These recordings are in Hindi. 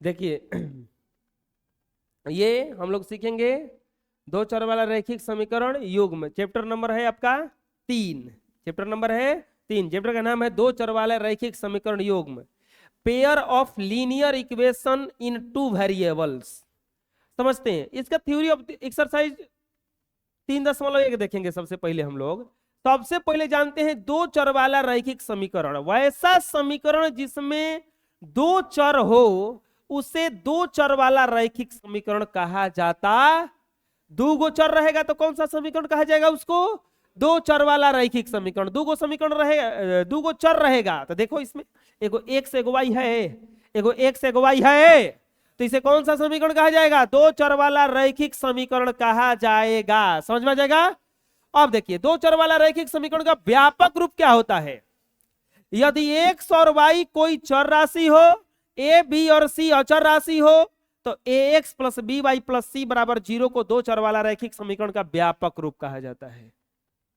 देखिए ये हम लोग सीखेंगे दो चर वाला रैखिक समीकरण युग्म। चैप्टर नंबर है आपका 3। चैप्टर नंबर है 3। चैप्टर का नाम है दो चर वाला रैखिक समीकरण युग्म, pair of linear equation in two variables. समझते हैं इसका थ्योरी ऑफ एक्सरसाइज 3.1 देखेंगे। सबसे पहले हम लोग सबसे पहले जानते हैं दो चर वाला रैखिक समीकरण, वैसा समीकरण जिसमें दो चर हो उसे दो चर वाला रैखिक समीकरण कहा जाता। दो गो चर रहेगा तो कौन सा समीकरण कहा जाएगा उसको? दो चर वाला रैखिक समीकरण। दो गो समीकरण रहेगा, दो गो चर रहेगा तो देखो इसमें एगो x एगो y है, एगो x एगो y है, तो इसे कौन सा समीकरण कहा जाएगा? दो चर वाला रैखिक समीकरण कहा जाएगा। समझ में आ जाएगा? अब देखिए दो चर वाला रैखिक समीकरण का व्यापक रूप क्या होता है? यदि x और y कोई चर राशि हो, a b और c अचर राशि हो, तो ax plus B Y plus C बराबर 0 को दो चर वाला रैखिक समीकरण का व्यापक रूप कहा जाता है।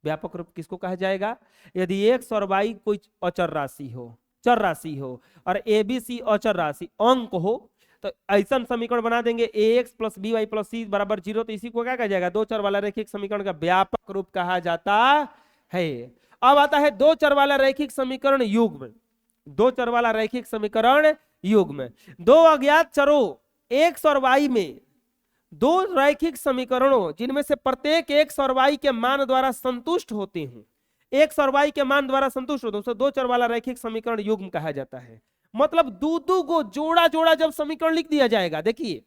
व्यापक रूप किसको कहा जाएगा? यदि x और y कोई अचर राशि हो, चर राशि हो, और a b c अचर राशि अंक हो, तो ऐसा समीकरण बना देंगे ax plus B Y plus C बराबर 0, तो इसी को क्या कहा जाएगा? दो चर वाला रैखिक समीकरण का व्यापक रूप कहा जाता है। अब आता है दो चर वाला रैखिक समीकरण युग्म। दो चर वाला रैखिक समीकरण युग्म, दो अज्ञात चरों x और y में दो रैखिक समीकरणों जिनमें से प्रत्येक x और y के मान द्वारा संतुष्ट होते हैं, x और y के मान द्वारा संतुष्ट होते हैं, उसे दो चर वाला रैखिक समीकरण युग्म कहा जाता है। मतलब दो दो को जोड़ा जोड़ा जब समीकरण लिख दिया जाएगा, देखिए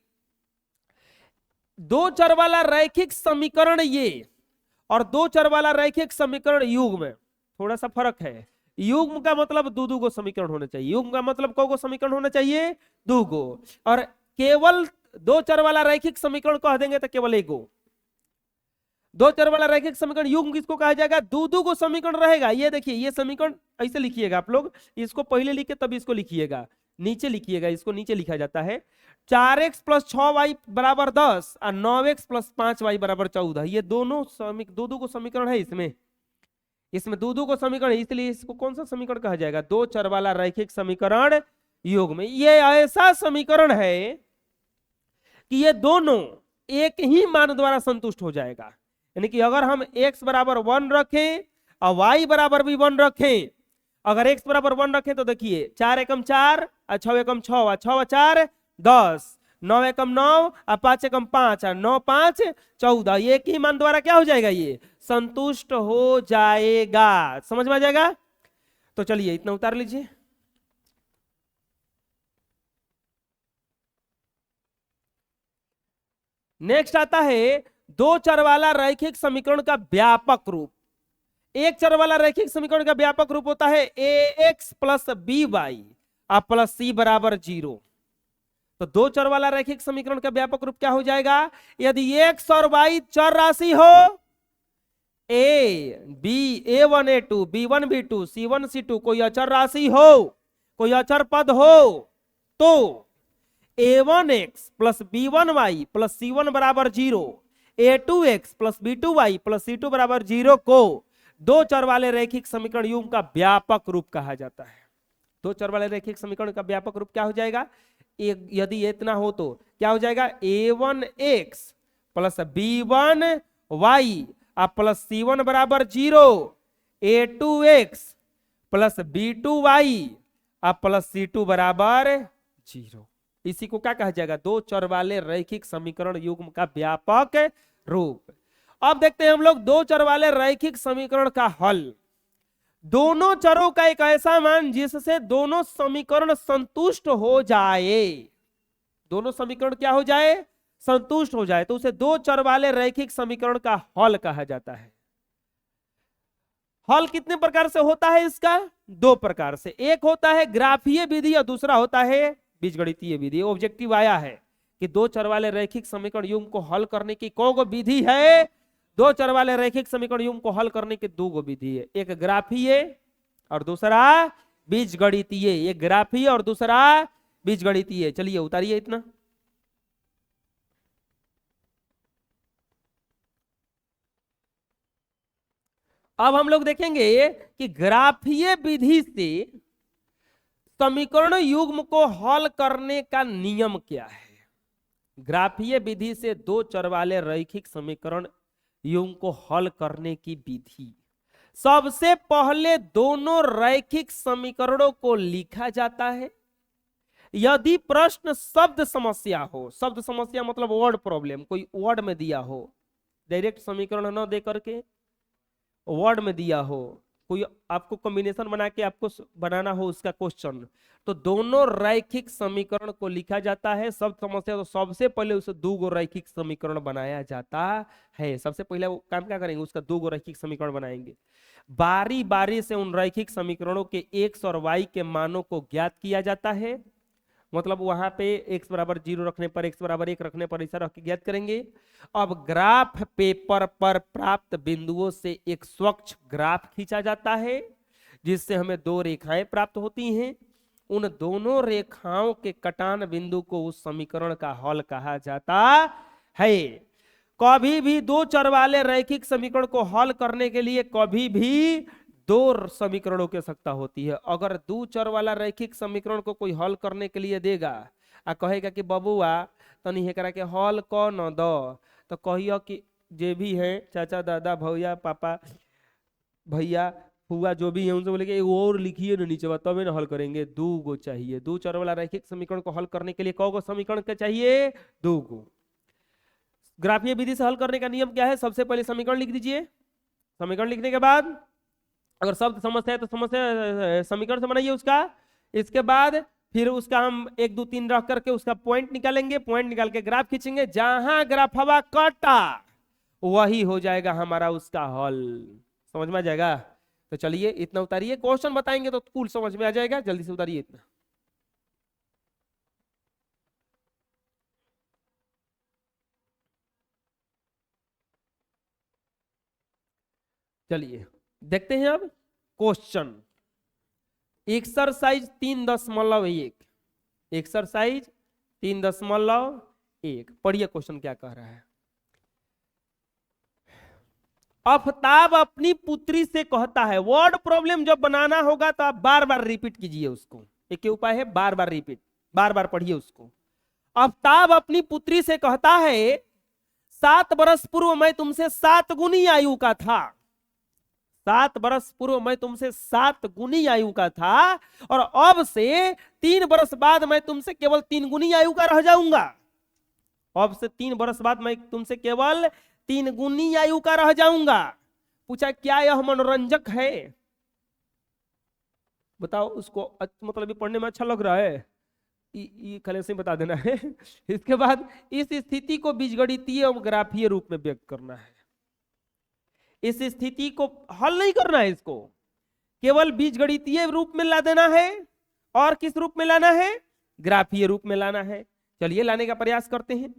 दो चर वाला रैखिक समीकरण ये और दो चर वाला रैखिक समीकरण युग्म में थोड़ा सा फर्क है। युग्म का मतलब दो दो गो समीकरण होना चाहिए, युग्म का मतलब को समीकरण होना चाहिए? दो गो। और केवल दो चर वाला रैखिक समीकरण कह देंगे तो केवल एक गो। दो चर वाला रैखिक समीकरण युग्म किसको कहा जाएगा? दो दो को समीकरण रहेगा। ये देखिए ये समीकरण ऐसे लिखिएगा आप लोग, इसको पहले लिखे तब इसको लिखिएगा, नीचे लिखिएगा, इसको नीचे लिखा जाता है 4x प्लस 6y बराबर 10 और 9x प्लस 5y बराबर 14। ये दोनों दो दो को समीकरण है, इसमें दो दो को समीकरण है, इसलिए इसको कौन सा समीकरण कहा जाएगा? दो चर वाला रैखिक समीकरण युग्म। ये ऐसा समीकरण है कि ये दोनों एक ही मान द्वारा संतुष्ट हो जाएगा। यानी कि अगर हम x बराबर 1 रखें और y बराबर भी 1 रखें, अगर x बराबर 1 रखें तो देखिए 4 एकम 4 और 6 एकम 6 और 6 4 10, 9 एकम 9 और 5 एकम 5 और 9 5 14, ये एक ही मान द्वारा क्या हो जाएगा? ये संतुष्ट हो जाएगा। समझ में आ जाएगा? तो चलिए इतना उतार लीजिए। नेक्स्ट आता है दो चर वाला रैखिक समीकरण का व्यापक रूप। एक चर वाला रैखिक समीकरण का व्यापक रूप होता है ax plus B Y plus C बराबर 0। तो दो चर वाला रैखिक समीकरण का व्यापक रूप क्या हो जाएगा? यदि x और y चर राशि हो, a1 a2 b1 b2 c1 c2 कोई अचर राशि हो, कोई अचर पद हो, तो a1x plus b1y plus c1 बराबर 0, a2x plus b2y plus c2 बराबर 0 को दो चर वाले रैखिक समीकरण युग्म का व्यापक रूप कहा जाता है। दो चर वाले रैखिक समीकरण का व्यापक रूप क्या हो जाएगा? यदि इतना हो तो क्या हो जाएगा? a1x plus b1y plus c1 बराबर 0, a2x plus b2y plus c2 बराबर 0। इसी को क्या कहा जाएगा? दो चर वाले रैखिक समीकरण युग्म का व्यापक रूप। अब देखते हैं हम लोग दो चर वाले रैखिक समीकरण का हल। दोनों चरों का एक ऐसा मान जिससे दोनों समीकरण संतुष्ट हो जाए, दोनों समीकरण क्या हो जाए? संतुष्ट हो जाए, तो उसे दो चर वाले रैखिक समीकरण का हल कहा जाता है। हल कितने प्रकार से होता है इसका? दो प्रकार से। एक होता है ग्राफीय विधि और दूसरा होता है बीजगणितीय विधि। ऑब्जेक्टिव आया है कि दो चर वाले रैखिक समीकरण युग्म को हल करने की कौन गो विधि है? दो चर वाले रैखिक समीकरण युग्म को हल करने की दो गो विधि है, एक ग्राफीय और दूसरा बीजगणितीय। एक ग्राफीय और दूसरा बीजगणितीय। चलिए उतारिए इतना। अब हम लोग देखेंगे कि ग्राफीय विधि से समीकरण युग्म को हल करने का नियम क्या है? ग्राफीय विधि से दो चर वाले रैखिक समीकरण युग्म को हल करने की विधि। सबसे पहले दोनों रैखिक समीकरणों को लिखा जाता है। यदि प्रश्न शब्द समस्या हो, शब्द समस्या मतलब वर्ड प्रॉब्लम, कोई वर्ड में दिया हो, डायरेक्ट समीकरण न दे करके वर्ड में दिया हो, कोई आपको कॉम्बिनेशन बना के आपको बनाना हो उसका क्वेश्चन, तो दोनों रैखिक समीकरण को लिखा जाता है। शब्द समस्या तो सबसे पहले उसे दो गो रैखिक समीकरण बनाया जाता है। सबसे पहले वो काम क्या करेंगे, उसका दो गो रैखिक समीकरण बनाएंगे। बारी बारी से उन रैखिक समीकरणों के x और y के मानों को ज्ञात किया जाता है। मतलब वहां पे x बराबर 0 रखने पर, x बराबर 1 रखने पर ऐसा रख के ज्ञात करेंगे। अब ग्राफ पेपर पर प्राप्त बिंदुओं से एक स्वच्छ ग्राफ खींचा जाता है, जिससे हमें दो रेखाएं प्राप्त होती हैं। उन दोनों रेखाओं के कटान बिंदु को उस समीकरण का हल कहा जाता है। कभी भी दो चर वाले रैखिक समीकरण को हल करने के लिए कभी भी दो समीकरणों की आवश्यकता होती है। अगर दो चर वाला रैखिक समीकरण को कोई हल करने के लिए देगा आ कहेगा कि बबुआ तनी एकरा के हल क न दो, तो कहियो कि जे भी है चाचा दादा भैया पापा भैया फुआ जो भी है उनसे बोले कि और लिखिए ना नीचे, तबे ना हल करेंगे। दो गो चाहिए। दो चर वाला रैखिक समीकरण को हल करने के लिए कौ गो समीकरण के चाहिए? दो गो। ग्राफीय विधि से हल करने का नियम क्या है? सबसे पहले समीकरण लिख दीजिए। समीकरण लिखने के बाद अगर शब्द समस्या है तो समस्या समीकरण से बनाइए उसका। इसके बाद फिर उसका हम 1 2 3 रख करके उसका पॉइंट निकालेंगे। पॉइंट निकाल के ग्राफ खींचेंगे। जहां ग्राफ हवा कटा वही हो जाएगा हमारा उसका हल। समझ में आ जाएगा? तो चलिए इतना उतारिए, क्वेश्चन बताएंगे तो कुल समझ में आ जाएगा। जल्दी से उतारिए इतना। चलिए देखते हैं अब क्वेश्चन। Exercise 3.1, exercise 3.1। पढ़िए क्वेश्चन क्या कह रहा है। आफ्ताब अपनी पुत्री से कहता है, वर्ड प्रॉब्लम जब बनाना होगा तो आप बार बार रिपीट कीजिए उसको। एक उपाय है बार बार रिपीट, बार बार पढ़िए उसको। आफ्ताब अपनी पुत्री से कहता है, 7 बरस पूर्व मैं तुमसे 7 गुनी आयु का था। 7 बरस पूर्व मैं तुमसे 7 गुनी आयु का था और अब से 3 बरस बाद मैं तुमसे केवल 3 गुनी आयु का रह जाऊंगा। अब से 3 बरस बाद मैं तुमसे केवल 3 गुनी आयु का रह जाऊंगा। पूछा क्या यह मनोरंजक है? बताओ उसको, मतलब ये पढ़ने में अच्छा लग रहा है? ये खाली से बता देना है। इसके बाद इस स्थिति को बीजगणितीय और ग्राफीय रूप में व्यक्त करना है। इस स्थिति को हल नहीं करना है, इसको केवल बीजगणितीय रूप में ला देना है। और किस रूप में लाना है? ग्राफीय रूप में लाना है। चलिए लाने का प्रयास करते हैं।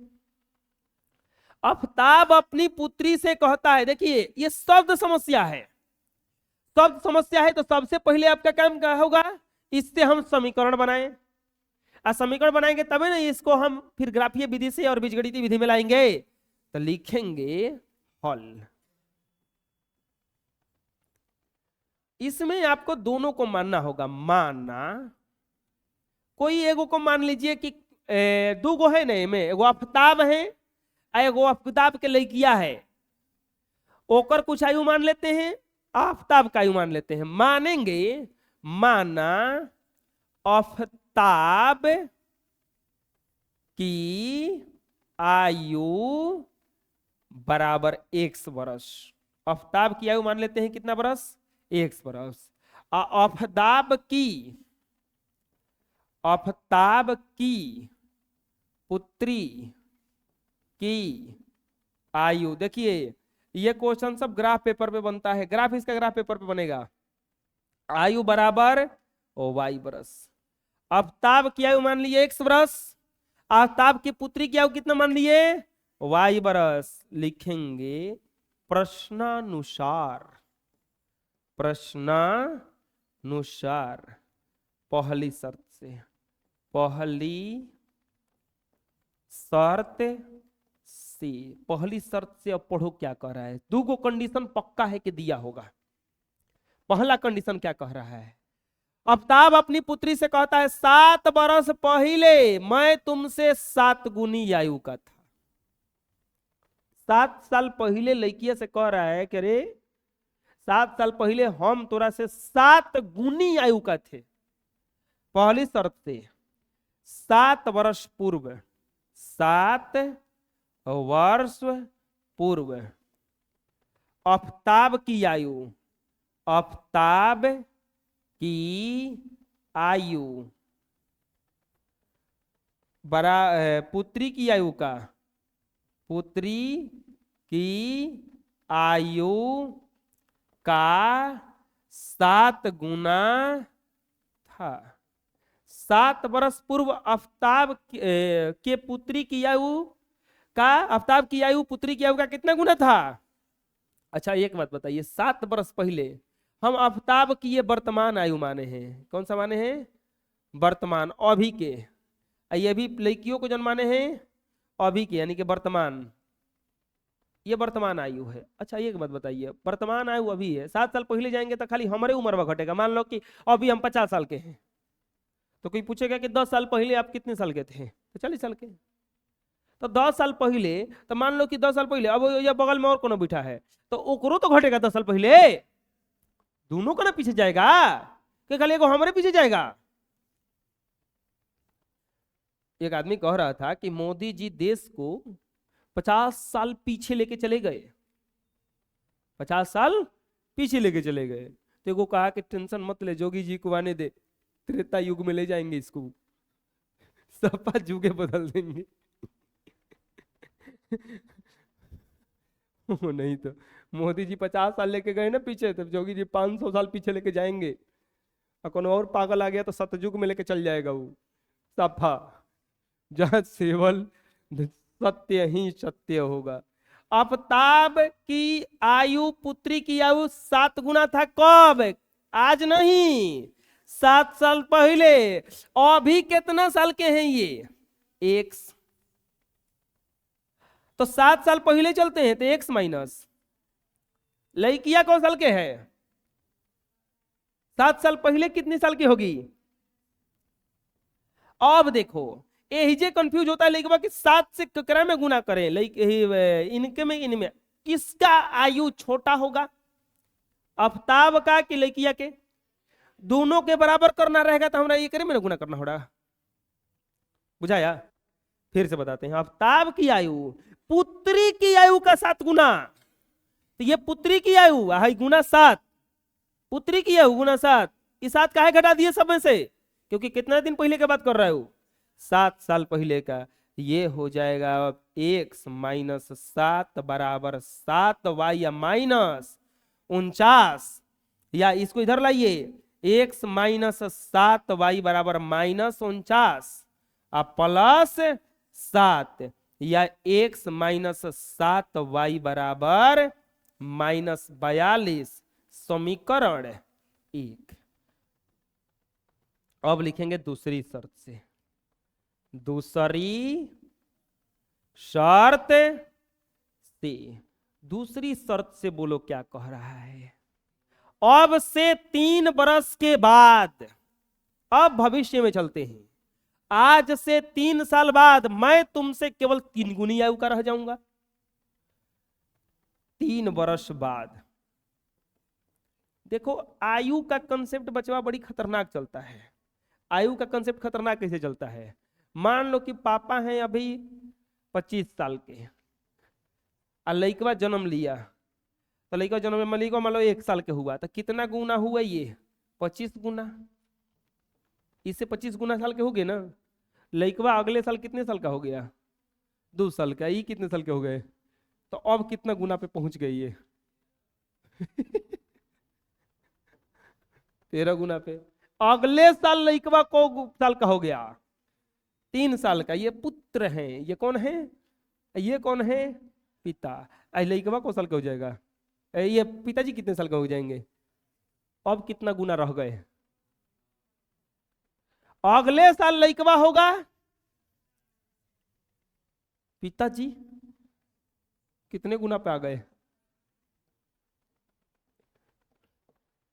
आफ्ताब अपनी पुत्री से कहता है, देखिए ये शब्द समस्या है। शब्द समस्या है तो सबसे पहले आपका काम क्या होगा? इससे हम समीकरण बनाएं। समीकरण बनाएंगे तभी ना इसको हम फिर ग्राफीय विधि से और बीजगणितीय विधि में लाएंगे। तो लिखेंगे हल। इसमें आपको दोनों को मानना होगा। माना कोई एगो को मान लीजिए कि दो गो है ना, में एगो आफ्ताब है, एगो आफ्ताब के लड़किया है। ओकर कुछ आयु मान लेते हैं, आफ्ताब का आयु मान लेते हैं। मानेंगे माना आफ्ताब की आयु बराबर 1 बरस। आफ्ताब की आयु मान लेते हैं कितना बरस? 1 बरस। आफ्ताब की पुत्री की आयु, देखिए ये क्वेश्चन सब ग्राफ पेपर पे बनता है। ग्राफ इसका ग्राफ पेपर पे बनेगा। आयु बराबर y बरस। आफ्ताब की आयु मान लिए 1 बरस। आफ्ताब की पुत्री की आयु कितना मान लिए? y बरस। लिखेंगे प्रश्नानुसार पहली शर्त से, पहली शर्त से अब पढ़ो क्या कह रहा है। दो कंडीशन पक्का है कि दिया होगा। पहला कंडीशन क्या कह रहा है? आफ्ताब अपनी पुत्री से कहता है 7 बरस पहले मैं तुमसे 7 गुनी आयु का था। 7 साल पहले लड़किया से कह रहा है कि अरे 7 साल पहले हम तोरा से 7 गुनी आयु का थे। पहली शर्त से 7 वर्ष पूर्व, 7 वर्ष पूर्व आफ्ताब की आयु, आफ्ताब की आयु बड़ा पुत्री की आयु का, पुत्री की आयु का 7 गुना था। 7 वर्ष पूर्व आफ्ताब के पुत्री की आयु का, आफ्ताब की आयु पुत्री की आयु का कितना गुना था? अच्छा एक बात बताइए, 7 वर्ष पहले हम आफ्ताब की ये वर्तमान आयु माने हैं। कौन सा माने हैं? वर्तमान, अभी के। ये भी लड़कियों को जन्माने हैं अभी के, यानी कि वर्तमान, ये वर्तमान आयु है। अच्छा एक बात बताइए, वर्तमान आयु अभी है, 7 साल पहले जाएंगे तो खाली हमारे उम्र घटेगा। मान लो कि अभी हम 50 साल के हैं, तो कोई पूछेगा कि 10 साल पहले आप कितने साल के थे? तो 40 साल के। तो 10 साल पहले, तो मान लो कि 10 साल पहले, अब ये बगल में और कोनो बैठा है तो ओकरो तो घटेगा 10 साल पहले। दोनों का ना पीछे जाएगा कि खाली एगो हमारे पीछे जाएगा? एक आदमी कह रहा था कि मोदी जी देश को 50 साल पीछे लेके चले गए, 50 साल पीछे लेके चले गए। तो एगो कहा कि टेंशन मत ले, जोगी जी को आने दे, त्रेता युग में ले जाएंगे इसको, सपा जुगे बदल देंगे। नहीं तो मोदी जी 50 साल लेके गए ना पीछे, तो जोगी जी 500 साल पीछे लेके जाएंगे। और कौन और पागल आ गया तो सतयुग में लेके चल जाएगा वो सफा, जहां केवल सत्य ही सत्य होगा। आफ्ताब की आयु पुत्री की आयु 7 गुना था। कब? आज नहीं, 7 साल पहले। अभी कितना साल के हैं ये? एक्स। तो 7 साल पहले चलते हैं तो एक्स माइनस, लड़कियां कौन साल के है? 7 साल पहले कितनी साल की होगी? अब देखो ये कंफ्यूज होता है लड़का कि 7 से ककरा में गुना करें, इनके में इनमें किसका आयु छोटा होगा, आफ्ताब का कि लड़किया के? दोनों के बराबर करना रहेगा तो हमारा एक में गुना करना होगा। बुझाया? फिर से बताते हैं, आफ्ताब की आयु पुत्री की आयु का 7 गुना। तो ये पुत्री की आयु है गुना 7, पुत्री की आयु गुना 7। इस 7 काहे घटा दिए सब में से? क्योंकि कितना दिन पहले की बात कर रहा है? 7 साल पहले का। ये हो जाएगा x माइनस 7 बराबर 7y माइनस 49, या इसको इधर लाइए, x माइनस 7y बराबर माइनस 49 प्लस 7, या x माइनस 7y बराबर माइनस 42, समीकरण 1। अब लिखेंगे दूसरी शर्त से, दूसरी शर्त से, दूसरी शर्त से बोलो क्या कह रहा है? अब से 3 बरस के बाद, अब भविष्य में चलते हैं, आज से 3 साल बाद मैं तुमसे केवल 3 गुनी आयु का रह जाऊंगा। 3 वर्ष बाद। देखो आयु का कंसेप्ट बचवा बड़ी खतरनाक चलता है। आयु का कंसेप्ट खतरनाक कैसे चलता है? मान लो कि पापा हैं अभी 25 साल के, और लड़का जन्म लिया, तो लड़का जन्म में मलिका मान लो 1 साल के हुआ, तो कितना गुना हुआ ये? 25 गुना। इससे 25 गुना साल के हो गए ना। लड़का अगले साल कितने साल का हो गया? 2 साल का। ये कितने साल के हो गए? तो अब कितना गुना पे पहुंच गई ये? 13 गुना पे। अगले साल लड़का को साल का हो गया? 3 साल का। ये पुत्र हैं। ये कौन है? ये कौन है? पिता। लड़का को साल का हो जाएगा। ये पिताजी कितने साल का हो जाएंगे? अब कितना गुना रह गए? अगले साल लड़का होगा पिताजी, कितने गुना पे आ गए?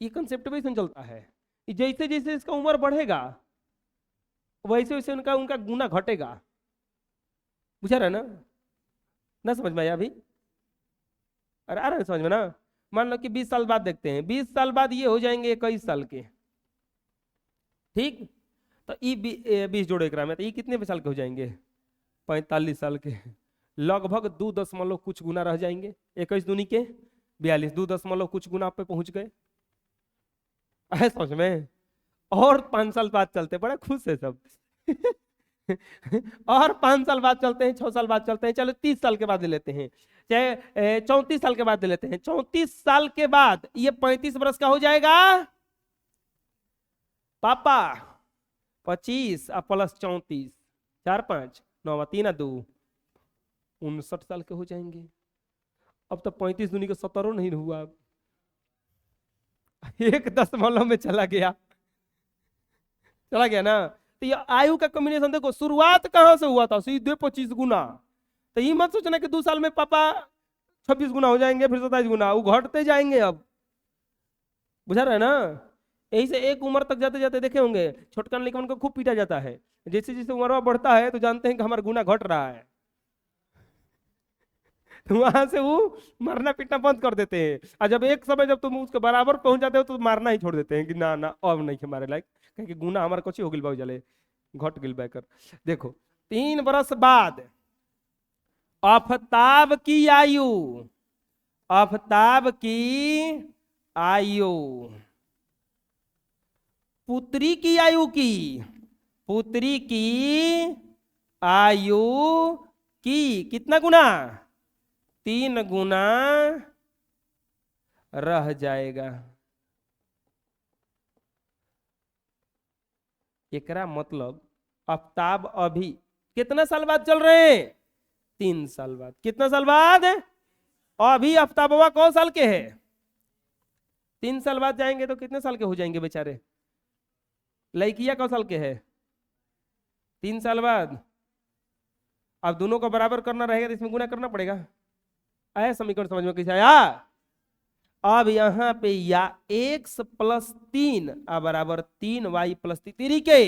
ये कंसेप्ट भी चलता है। जैसे जैसे इसका उम्र बढ़ेगा वैसे वैसे उनका उनका गुना घटेगा। बुझा रहे ना? ना समझ में आया अभी? अरे आ रहा है समझ में ना? मान लो कि 20 साल बाद देखते हैं, 20 साल बाद ये हो जाएंगे 21 साल के, ठीक? तो ये 20 जोड़ो एकरा में, तो ये कितने साल के हो जाएंगे? 45 साल के। लगभग 2 दशमलव कुछ गुना रह जाएंगे। 21 दूनी के 42, 2 दशमलव कुछ गुना पे पहुंच गए। है समझ में? और 5 साल बाद चलते, बड़ा खुश है सब। और 5 साल बाद चलते हैं, 6 साल बाद चलते हैं, चलो 30 साल के बाद ले लेते हैं, चाहे 34 साल के बाद ले लेते हैं। 34 साल के बाद ये 35 वर्ष का हो जाएगा पापा। 25 प्लस 34, 4 5 9 3 2 59 साल के हो जाएंगे। अब तो 35 दूनी का 17 नहीं हुआ, 1 दशमलव में चला गया ना। तो ये आयु का कॉम्बिनेशन देखो, शुरुआत कहां से हुआ था? सीधे 25 गुना। तो ये मत सोचना कि 2 साल में पापा 26 गुना हो जाएंगे, फिर 27 गुना, वो घटते जाएंगे। अब बुझा रहे ना? यही से एक उम्र तक जाते जाते देखे होंगे छोटका लिखवन को खूब पीटा जाता है। जैसे जैसे उम्र बढ़ता है तो जानते हैं कि हमारा गुना घट रहा है, तो वहां से वो मारना पीटना बंद कर देते हैं। और जब एक समय जब तुम उसके बराबर पहुंच जाते हो तो मारना ही छोड़ देते हैं कि ना ना अब नहीं हमारे लायक, क्योंकि गुना हमारा कुछ हो गिल जले घट गिल बैकर। देखो 3 बरस बाद आफताब की आयु, आफताब की आयु पुत्री की आयु की, पुत्री की आयु की कितना गुना? 3 गुना रह जाएगा। एकरा मतलब आफताब अभी कितना साल बाद चल रहे हैं? 3 साल बाद। कितना साल बाद? अभी आफताबवा कौन साल के है? 3 साल बाद जाएंगे तो कितने साल के हो जाएंगे बेचारे? लड़किया कौन साल के है? 3 साल बाद। अब दोनों को बराबर करना रहेगा तो इसमें गुना करना पड़ेगा। आया समीकरण समझ में कैसे आया? अब यहाँ पे या x प्लस 3 बराबर 3y प्लस 3 के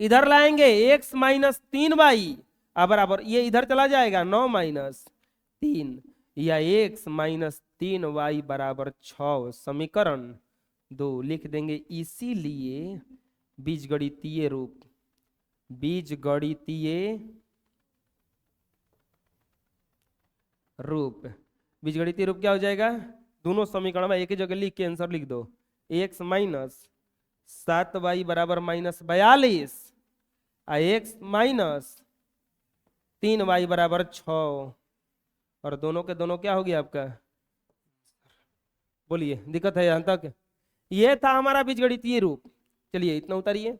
इधर लाएंगे, x माइनस 3y बराबर ये इधर चला जाएगा 9 माइनस 3, या x माइनस 3y बराबर 6। समीकरण 2 लिख देंगे। इसीलिए बीजगणितीय रूप, बीजगणितीय रूप, बीजगणितीय रूप क्या हो जाएगा? दोनों समीकरण में एक ही जगह लिख के आंसर लिख दो। x माइनस 7y बराबर माइनस 42 x माइनस 3y बराबर 6, और दोनों के दोनों क्या हो गया आपका? बोलिए दिक्कत है यहां तक? ये था हमारा बीजगणितीय रूप। चलिए इतना उतारिए।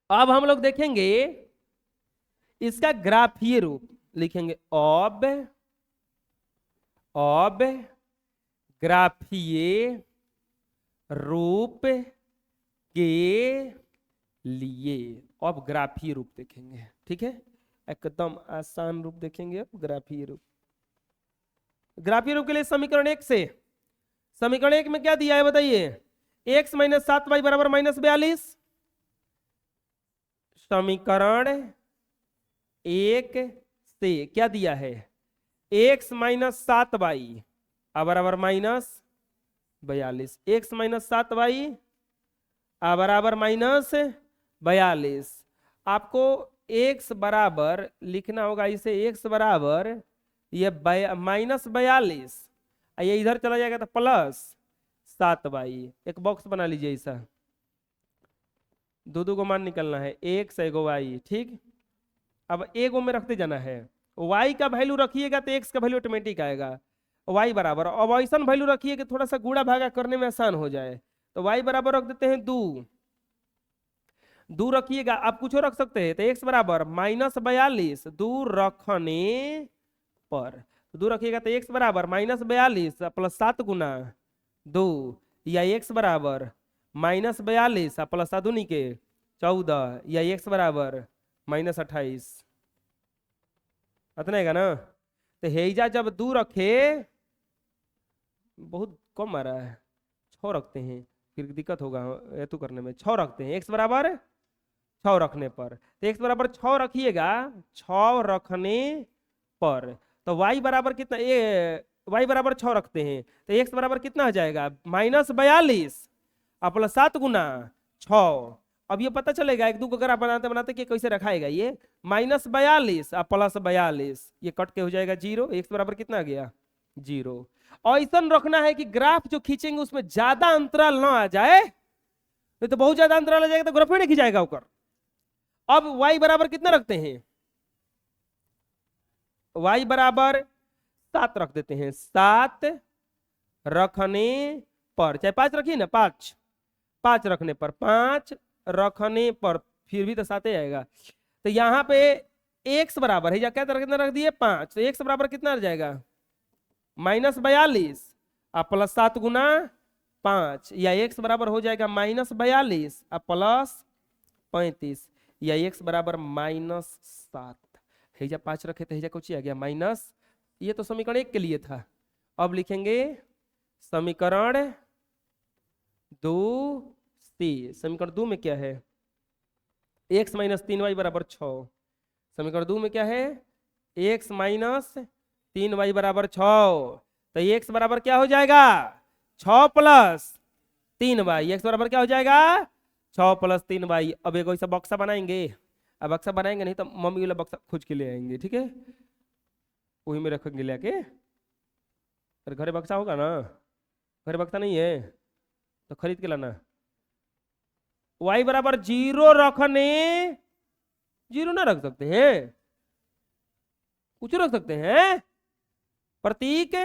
अब हम लोग देखेंगे इसका ग्राफीय रूप। लिखेंगे अब ग्राफीय रूप के लिए अब ग्राफीय रूप देखेंगे। ठीक है, एकदम आसान रूप देखेंगे। अब ग्राफीय रूप, ग्राफीय रूप के लिए समीकरण 1 से, समीकरण 1 में क्या दिया है बताइए? x माइनस 7y बराबर माइनस 42। समीकरण 1 से क्या दिया है? x माइनस 7y बराबर माइनस 42। x माइनस 7y बराबर माइनस 42। आपको x बराबर लिखना होगा, इसे x बराबर ये माइनस 42, ये इधर चला जाएगा तो प्लस 7y। एक बॉक्स बना लीजिए ऐसा, दो को मान निकलना है, x एगो y। ठीक, अब एगो में रखते जाना है। y का वैल्यू रखिएगा तो x का वैल्यू ऑटोमेटिक आएगा। y बराबर, अब ऐसा वैल्यू रखिए कि थोड़ा सा गुणा भागा करने में आसान हो जाए। तो y बराबर रख देते हैं 2 रखिएगा। आप कुछ रख सकते हैं, तो x बराबर माइनस 42 2 रखने पर, 2 रखिएगा तो x बराबर माइनस 42 प्लस 7 गुना 2, या x बराबर माइनस 42 प्लस 7 दूनी के 14 या x बराबर -28 अतने का ना। तो हेजा जब 2 रखे, बहुत कम आ रहा है, 6 रखते हैं, फिर दिक्कत होगा हेतु करने में। 6 रखते हैं x बराबर 6 रखने पर, तो x बराबर 6 रखिएगा, 6 रखने पर, तो y बराबर कितना, ये y बराबर 6 रखते हैं तो x बराबर कितना हो जाएगा, -42 और प्लस 7 गुना 6। अब ये पता चलेगा एक दो को अगर आप बनाते बनाते कि कैसे रखाएगा, ये -42 और प्लस 42, ये कट के हो जाएगा 0, x बराबर कितना आ गया 0। और ऐसा रखना है कि ग्राफ जो खींचेंगे उसमें ज्यादा अंतराल ना आ जाए, नहीं तो बहुत ज्यादा अंतराल आ जाएगा तो ग्राफ ही नहीं खींचाएगा ऊपर। अब y बराबर कितना रखते हैं, y बराबर 7 रख देते हैं, 7 रखने पर, चाहे 5 रखिए ना, 5 रखने पर, 5 रखने पर, फिर भी तो 7 ही आएगा। तो यहाँ पे x बराबर है, क्या कितना रख दिए 5, तो x बराबर कितना आ जाएगा -42 और प्लस 7 गुना 5, या x बराबर हो जाएगा -42 और प्लस 35, या x बराबर -7। हेजा 5 रखे तो हेजा कुछ आ गया माइनस, ये तो समीकरण 1 के लिए था। अब लिखेंगे समीकरण 2 सी, समीकरण 2 में क्या है, x - 3y बराबर 6। समीकरण 2 में क्या है, x - 3y बराबर 6, तो x बराबर क्या हो जाएगा 6 प्लस 3y, x बराबर क्या हो जाएगा 6 प्लस 3y। अब एक ऐसा बक्सा बनाएंगे, अब बक्सा बनाएंगे नहीं तो मम्मी वाला बक्सा खोज के ले आएंगे, ठीक है, वही में रखेंगे लेके। अरे घरे बक्सा होगा ना, घरे बक्सा नहीं है तो खरीद के लाना। y बराबर 0 रखने, 0 ना रख सकते हैं, कुछ रख सकते हैं, प्रतीक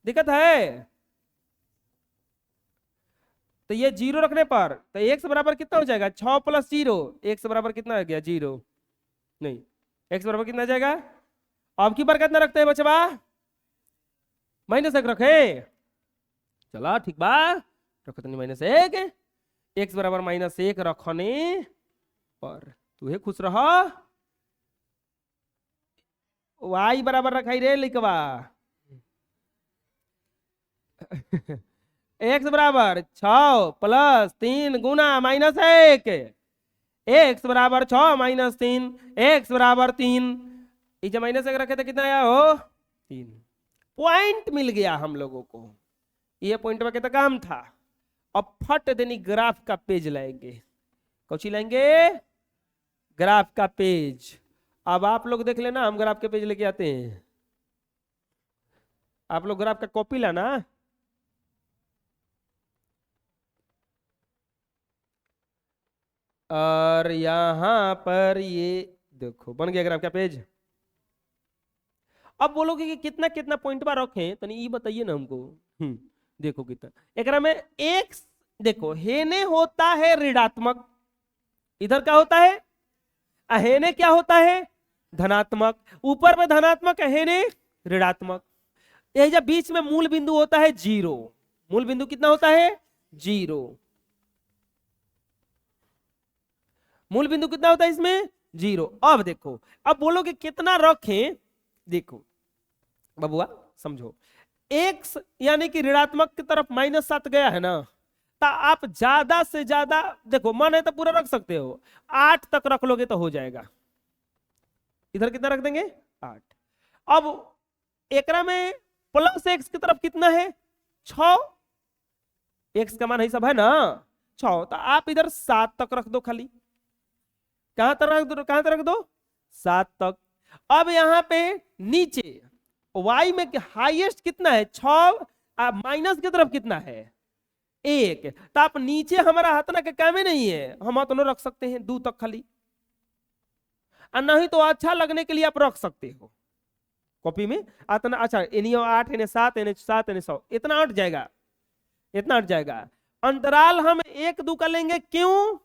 दिक्कत है। तो ये 0 रखने पर तो x बराबर कितना हो जाएगा 6 प्लस 0, x बराबर कितना आ गया 0, नहीं x बराबर कितना आ जाएगा। अब की बार कितना रखते हैं बचवा, -1 रखे, चला ठीक बा, रखो तो -1, x बराबर -1 रखने पर, तू है खुश रह। y बराबर रखाई रे लिखवा x बराबर 6 प्लस 3 गुना -1, x बराबर 6 - 3, x बराबर 3, जब -1 रखे तो कितना आया हो 3। पॉइंट मिल गया हम लोगों को, ये पॉइंट में कितना काम था। अब फट देनी ग्राफ का पेज लाएंगे, कौची लाएंगे ग्राफ का पेज। अब आप लोग देख लेना, हम ग्राफ के पेज लेके आते हैं, आप लोग ग्राफ का कॉपी लाना। और यहां पर ये देखो बन गया ग्राफ का पेज। अब बोलोगे कि कितना कितना पॉइंट पर रखें, तो ये बताइए ना हमको। देखो कितना एकरा में x, देखो हेने होता है ऋणात्मक, इधर क्या होता है अहेने क्या होता है धनात्मक, ऊपर में धनात्मक अहेने ऋणात्मक। यही जब बीच में मूल बिंदु होता है 0, मूल बिंदु कितना होता है 0, मूल बिंदु कितना होता है इसमें 0। अब देखो, अब बोलोगे कितना रखें, देखो बबुआ समझो, x यानी कि ऋणात्मक की तरफ -7 गया है ना, तो आप ज्यादा से ज्यादा देखो मन है तो पूरा रख सकते हो, 8 तक रख लोगे तो हो जाएगा। इधर कितना रख देंगे 8। अब एकरा में प्लस x की तरफ कितना है 6, x का मान है सब है ना 6, तो आप इधर 7 तक रख दो खाली, कहां तक रख दो 7 तक। अब यहां पे नीचे y में हाईएस्ट कितना है 6, माइनस की तरफ कितना है 1, तो आप नीचे हमारा हथना के काम ही नहीं है, हम हथनों रख सकते हैं 2 तक खाली, और नहीं तो अच्छा लगने के लिए आप रख सकते हो कॉपी में इतना। अच्छा इन्हीं 8 इन्हें 7 इन्हें 7 इन्हें 100, इतना हट जाएगा, इतना हट जाएगा। अंतराल हम 1 2 का लेंगे, क्यों,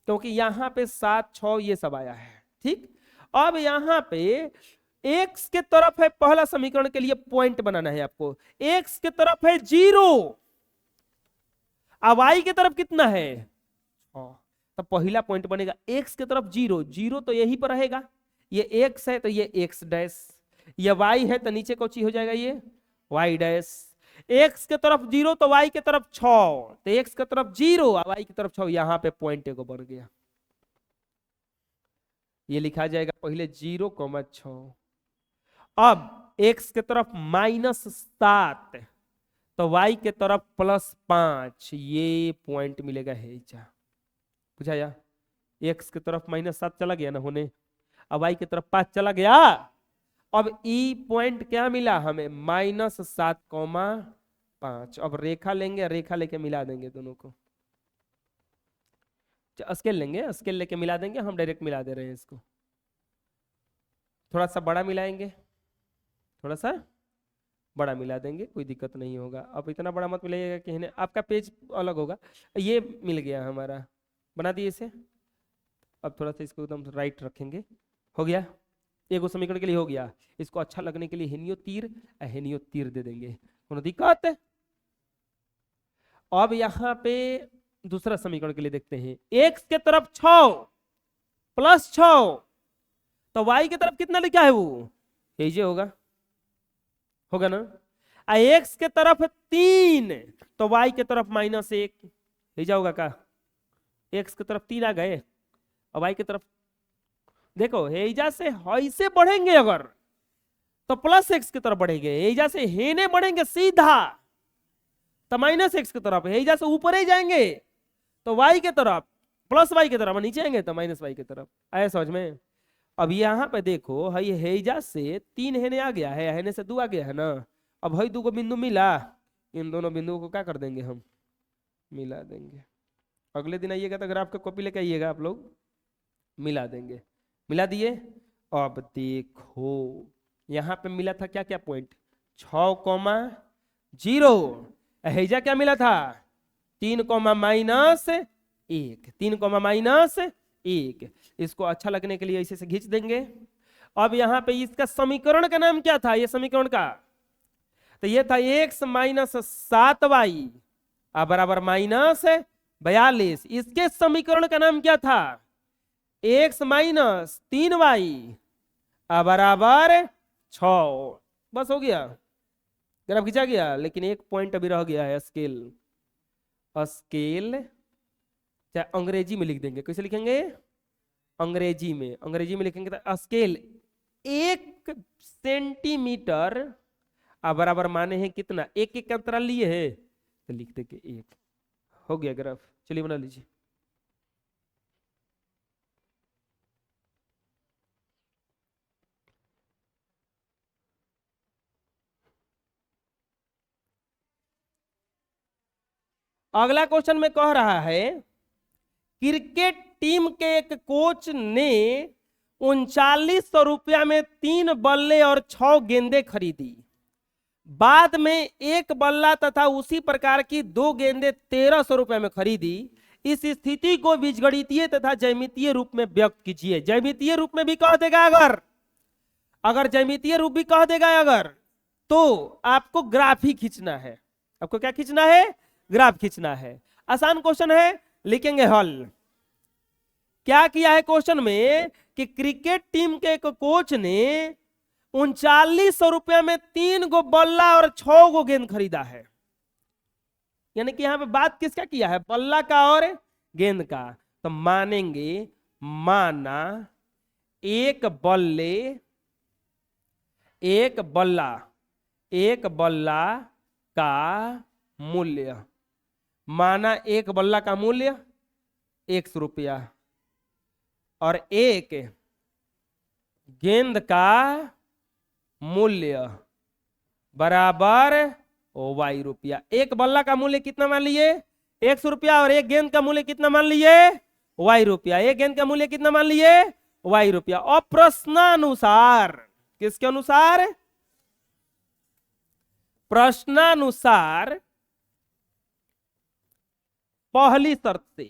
क्योंकि यहां पे 7 6 ये सब आया है, ठीक। अब यहां पे x के तरफ है, पहला समीकरण के लिए पॉइंट बनाना है आपको, x के तरफ है 0, अब y की तरफ कितना है 6, तो पहला पॉइंट बनेगा x की तरफ 0, 0 तो यही पर रहेगा, ये x है तो ये x डैश, ये y है तो नीचे कौन चीज हो जाएगा, ये y डैश। x के तरफ 0 तो y के तरफ 6, तो x के तरफ 0 और y की तरफ 6, यहाँ पे पॉइंट एगो बन गया। ये लिखा जाएगा पहले 0,6। अब x के तरफ -7 तो y के तरफ +5, ये पॉइंट मिलेगा है जा, बुझाया। x के तरफ -7 चला गया ना होने, अब y की तरफ 5 चला गया। अब ई पॉइंट क्या मिला हमें, -7,5। अब रेखा लेंगे, रेखा लेके मिला देंगे दोनों को, स्केल लेंगे, स्केल लेके मिला देंगे, हम डायरेक्ट मिला दे रहे हैं इसको। थोड़ा सा बड़ा मिलाएंगे, थोड़ा सा बड़ा मिला देंगे, कोई दिक्कत नहीं होगा। अब इतना बड़ा मत मिलाइएगा कि आपका पेज अलग होगा। ये मिल गया हमारा, बना दिए इसे। अब थोड़ा सा इसको एकदम राइट रखेंगे, हो गया, एगो समीकरण के लिए हो गया। इसको अच्छा लगने के लिए हेनियो तीर दे देंगे, कोनो दिक्कत। अब यहाँ पे दूसरा समीकरण के लिए देखते हैं, x के तरफ 6 +6 तो y की तरफ कितना लिखा है, वो यही होगा ना। x के तरफ 3 तो y के तरफ -1, यही होगा का। x की तरफ 3 आ गए और y की तरफ देखो, हेजा से ऐसे बढ़ेंगे अगर तो +x की तरफ बढ़ेंगे, हेजा से हेने बढ़ेंगे सीधा तो -x की तरफ, हेजा से ऊपर ही जाएंगे तो y के तरफ, +y की तरफ, नीचे आएंगे तो -y की तरफ। आया समझ में। अब यहाँ पे देखो, हई हेजा से 3 हेने आ गया है, हेने से 2 आ गया है ना। अब हई 2 को बिंदु मिला, इन दोनों बिंदुओं को क्या कर देंगे, हम मिला देंगे। अगले दिन आइएगा तो ग्राफ का कॉपी लेके आइएगा, आप लोग मिला देंगे। मिला दिए। अब देखो यहाँ पे मिला था क्या क्या पॉइंट, 6,0। हेजा क्या मिला था, 3,-1, 3,-1। इसको अच्छा लगने के लिए ऐसे से खींच देंगे। अब यहाँ पे इसका समीकरण का नाम क्या था, ये समीकरण का, तो ये था x -7y बराबर -42। इसके समीकरण का नाम क्या था, x -3y बराबर 6। बस हो गया, ग्राफ खींचा गया। लेकिन एक पॉइंट अभी रह गया है, स्केल। चाहे अंग्रेजी में लिख देंगे, कैसे लिखेंगे, अंग्रेजी में लिखेंगे तो स्केल 1 सेंटीमीटर बराबर माने हैं कितना, 1 अंतराल लिए है तो लिख देंगे 1। हो गया ग्राफ, चलिए बना लीजिए। अगला क्वेश्चन में कह रहा है, क्रिकेट टीम के एक कोच ने 3900 रुपया में 3 बल्ले और 6 गेंदें खरीदी। बाद में 1 बल्ला तथा उसी प्रकार की 2 गेंदें 1300 रुपये में खरीदी। इस स्थिति को बीजगणितीय तथा ज्यामितीय रूप में व्यक्त कीजिए। ज्यामितीय रूप में भी कह देगा, अगर ज्यामितीय रूप भी कह देगा अगर, तो आपको ग्राफ ही खींचना है। आपको क्या खींचना है, ग्राफ खींचना है। आसान क्वेश्चन है, लिखेंगे हल। क्या किया है क्वेश्चन में कि क्रिकेट टीम के एक कोच ने 3900 रुपया में 3 गो बल्ला और 6 गो गेंद खरीदा है। यानी कि यहां पे बात किसका किया है, बल्ला का और गेंद का। तो मानेंगे, माना एक बल्ला का मूल्य, माना एक बल्ला का मूल्य 100 रुपया और एक गेंद का मूल्य बराबर y रुपया। एक बल्ला का मूल्य कितना मान लिए, 100 रुपया, और एक गेंद का मूल्य कितना मान लिए, y रुपया। एक गेंद का मूल्य कितना मान लिए, y रुपया। और प्रश्नानुसार, किसके अनुसार, प्रश्नानुसार पहली शर्त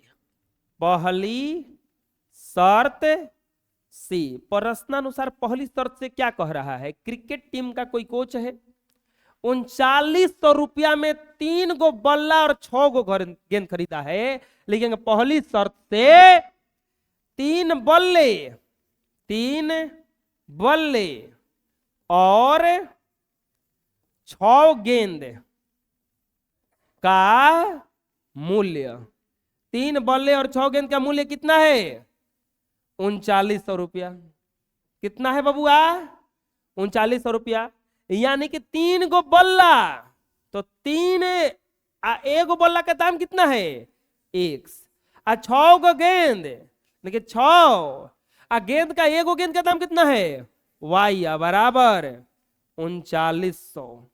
से क्या कह रहा है, क्रिकेट टीम का कोई कोच है, 3900 रुपया में 3 गो बल्ला और 6 गो गेंद खरीदा है। लिखेंगे पहली शर्त से 3 बल्ले और 6 गेंद का मूल्य, 3 बल्ले और 6 गेंद का मूल्य कितना है? 3900 रुपया। कितना है बबुआ? 3900 रुपया। यानी कि 3 गो बल्ला, तो 3 एक गो बल्ला का दाम कितना है? x। 6 गो गेंद, देखिए 6, गेंद का एक गो गेंद का दाम कितना है? y, बराबर 3900।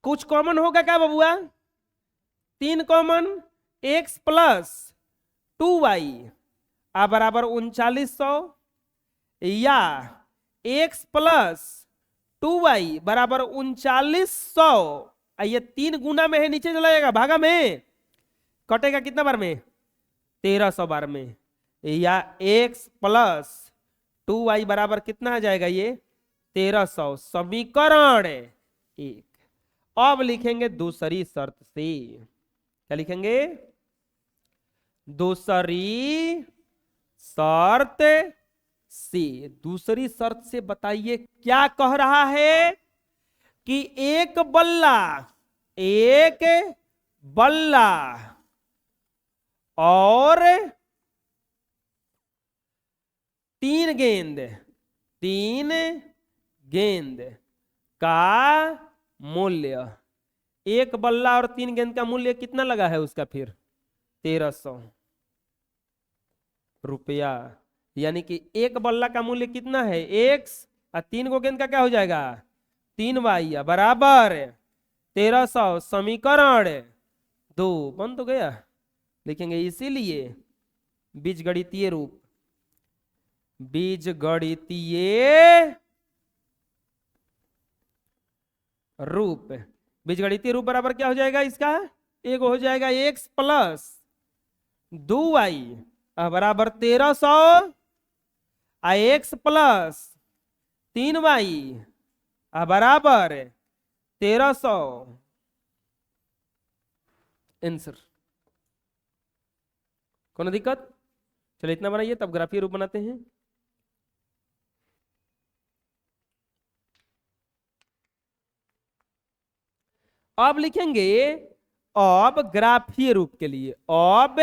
कुछ कॉमन होगा क्या बबुआ? 3 कॉमन, x प्लस 2y बराबर 3900, या x प्लस 2y बराबर 3900। ये 3 गुना में है, नीचे चला जाएगा, भागा में कटेगा कितना बार में? 1300 बार में। या x प्लस 2y बराबर कितना आ जाएगा? ये 1300। समीकरण 1। अब लिखेंगे दूसरी शर्त से। क्या लिखेंगे? दूसरी शर्त से। दूसरी शर्त से बताइए क्या कह रहा है कि एक बल्ला और 3 गेंद का मूल्य, एक बल्ला और 3 गेंद का मूल्य कितना लगा है उसका? फिर 1300 रुपया। यानी कि एक बल्ला का मूल्य कितना है? x, और 3 गो गेंद का क्या हो जाएगा? 3y बराबर 1300। समीकरण 2 बन तो गया। लिखेंगे इसीलिए बीजगणितीय रूप, बीजगणितीय रूप बराबर क्या हो जाएगा इसका? एक हो जाएगा x प्लस 2y बराबर 1300, x प्लस 3y बराबर 1300। आंसर। कोनो दिक्कत? चलो इतना बनाइए, तब ग्राफीय रूप बनाते हैं। अब लिखेंगे अब ग्राफीय रूप के लिए, अब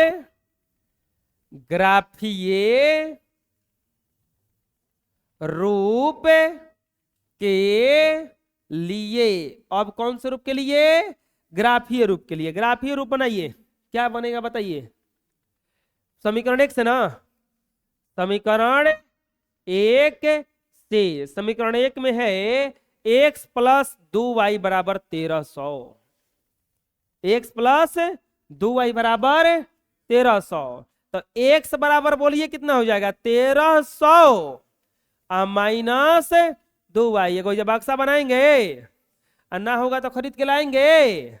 ग्राफीय रूप के लिए, अब कौन से रूप के लिए? ग्राफीय रूप के लिए। ग्राफीय रूप बनाइए, क्या बनेगा बताइए? समीकरण 1 से ना? समीकरण 1 से। समीकरण 1 में है x प्लस 2y बराबर 1300। x प्लस 2y बराबर 1300। तो x बराबर बोलिए कितना हो जाएगा? 1300 माइनस 2y। ये कोई जब बक्सा बनाएंगे, ना होगा तो खरीद के लाएंगे।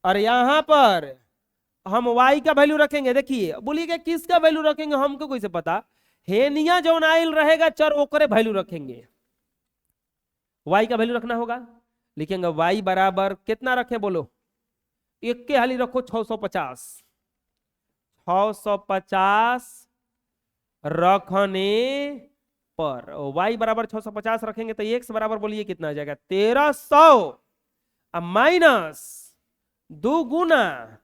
और यहां पर हम y का वैल्यू रखेंगे। देखिए बोलिएगा किसका वैल्यू रखेंगे? हमको कैसे पता? हेनिया जो आइल रहेगा चर ओकरे वैल्यू रखेंगे। y का वैल्यू रखना होगा। लिखेंगे y बराबर कितना रखें? बोलो, एक के हाली रखो 650। 650 रखने पर y बराबर 650 रखेंगे तो x बराबर बोलिए कितना आ जाएगा? 1300 माइनस 2 गुना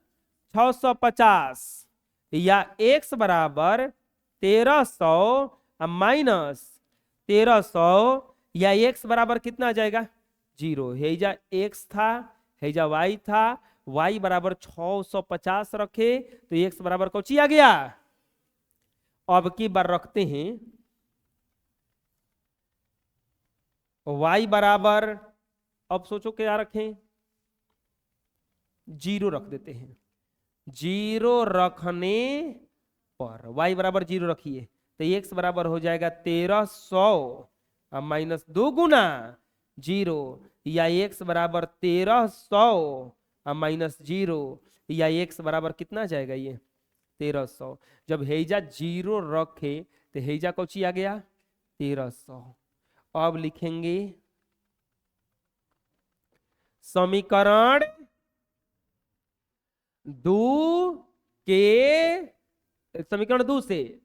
650, या x बराबर 1300 माइनस 1300, या x बराबर कितना आ जाएगा? 0। हेजा x था, हेजा y था, y बराबर 650 रखे तो x बराबर कौची आ गया? अब की बार रखते हैं y बराबर, अब सोचो क्या रखें? 0 रख देते हैं। 0 रखने पर y बराबर 0 रखिए तो x बराबर हो जाएगा 1300 माइनस 2 गुना 0, या x बराबर 1300 माइनस 0, या x बराबर कितना आ जाएगा ये 1300। जब हेजा 0 रखे तो हेजा कौची आ गया 1300। अब लिखेंगे समीकरण 2 के समीकरण 2 से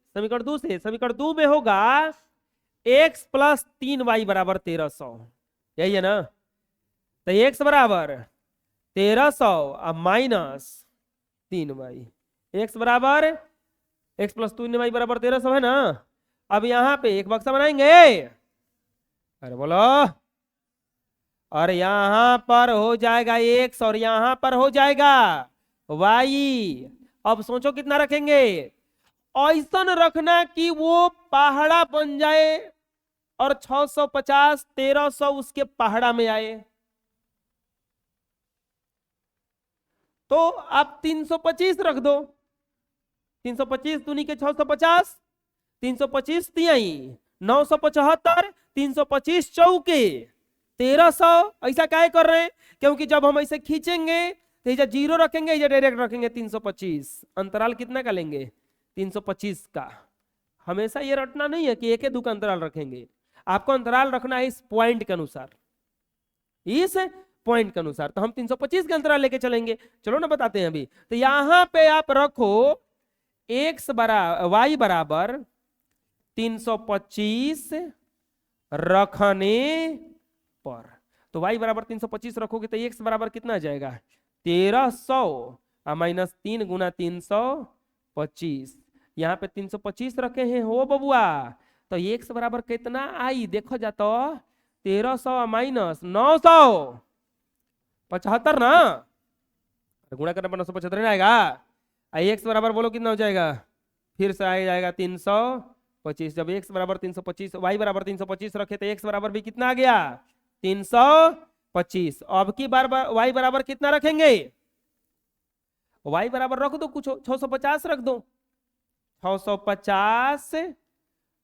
समीकरण 2 में होगा x प्लस 3y बराबर 1300, यही है ना। तो x बराबर 1300 अब माइनस 3y, x बराबर x प्लस 3y बराबर 1300 है ना। अब यहां पे एक बक्सा बनाएंगे, अरे बोलो, और यहां पर हो जाएगा x और यहां पर हो जाएगा y। अब सोचो कितना रखेंगे, ऐसा रखना कि वो पहाड़ा बन जाए और 650 1300 उसके पहाड़ा में आए। तो आप 325 रख दो, 325 दूनी के 650, 325 तिहाई 975, 325 चौके 1300। ऐसा काहे कर रहे हैं, क्योंकि जब हम ऐसे खींचेंगे तो ये 0 रखेंगे, ये डायरेक्ट रखेंगे 325। अंतराल कितना का लेंगे 325 का। हमेशा ये रटना नहीं है कि एक ही दो का अंतराल रखेंगे, आपको अंतराल रखना है इस पॉइंट के अनुसार, इस पॉइंट के अनुसार। तो हम 325 का अंतराल लेके चलेंगे, चलो ना बताते हैं अभी। तो यहां पे आप रखो y बराबर 325 रखने पर। तो y बराबर 325 रखोगे तो x बराबर कितना आ जाएगा 1300 माइनस 3 गुना 325। यहाँ पे 325 रखे हैं हो बबुआ, तो x बराबर कितना आई देखो जा तो 1300 माइनस 975 ना, गुणा करने पर 975 नहीं आएगा। x बराबर बोलो कितना हो जाएगा, फिर से आ जाएगा 325। जब x बराबर 325 y बराबर 325 रखे तो x बराबर भी कितना आ गया 325। अब की बार y बराबर कितना रखेंगे, y बराबर रख दो कुछ 650 रख दो, 650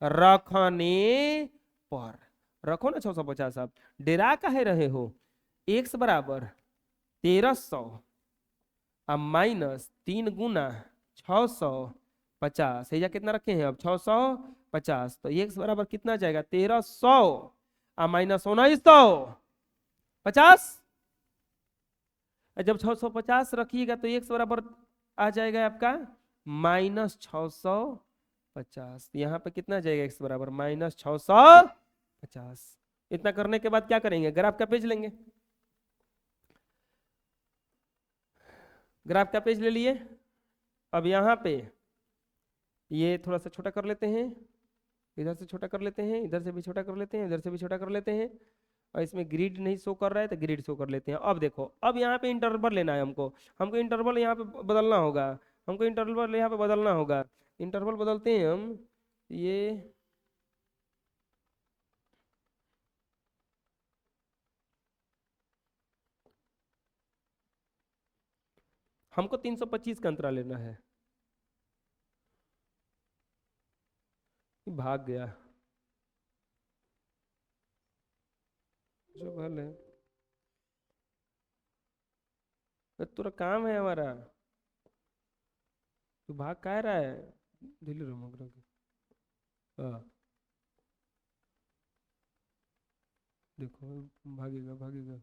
रखने पर। रखो ना 650, आप डेरा काहे रहे हो। x बराबर 1300 माइनस 3 गुना 650, या कितना रखे हैं अब 650। तो x बराबर कितना जाएगा 1300 माइनस 1950। जब 650 रखिएगा तो x बराबर आ जाएगा आपका माइनस 650। यहाँ पे कितना जाएगा x बराबर माइनस 650। इतना करने के बाद क्या करेंगे, ग्राफ का पेज लेंगे। ग्राफ का पेज ले लिए। अब यहाँ पे ये थोड़ा सा छोटा कर लेते हैं, इधर से छोटा कर लेते हैं, इधर से भी छोटा कर लेते हैं, इधर से भी छोटा कर लेते हैं, और इसमें ग्रिड नहीं शो कर रहा है तो ग्रिड शो कर लेते हैं। अब देखो, अब यहाँ पे इंटरवल लेना है हमको, इंटरवल यहाँ पे बदलना होगा, इंटरवल यहाँ पे बदलना होगा। इंटरवल बदलते हैं हम, ये हमको 325 का अंतराल लेना है। भाग गया जो भले तुरा काम है हमारा, तू भाग का रहा है दिल्ली रूम। हाँ देखो भागेगा भागेगा।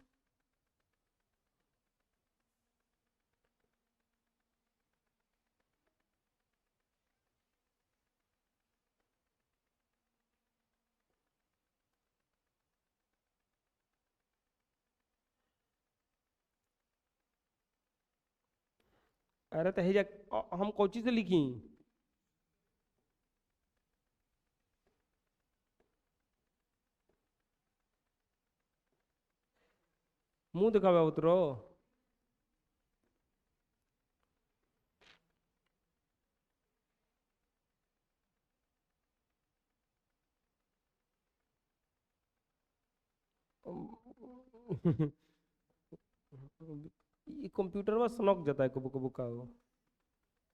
अरे तो हेजा हम कोची से लिखी, मुंह दिखावा उतरो। ये कंप्यूटर में सनक जाता है कबू कबू का हो।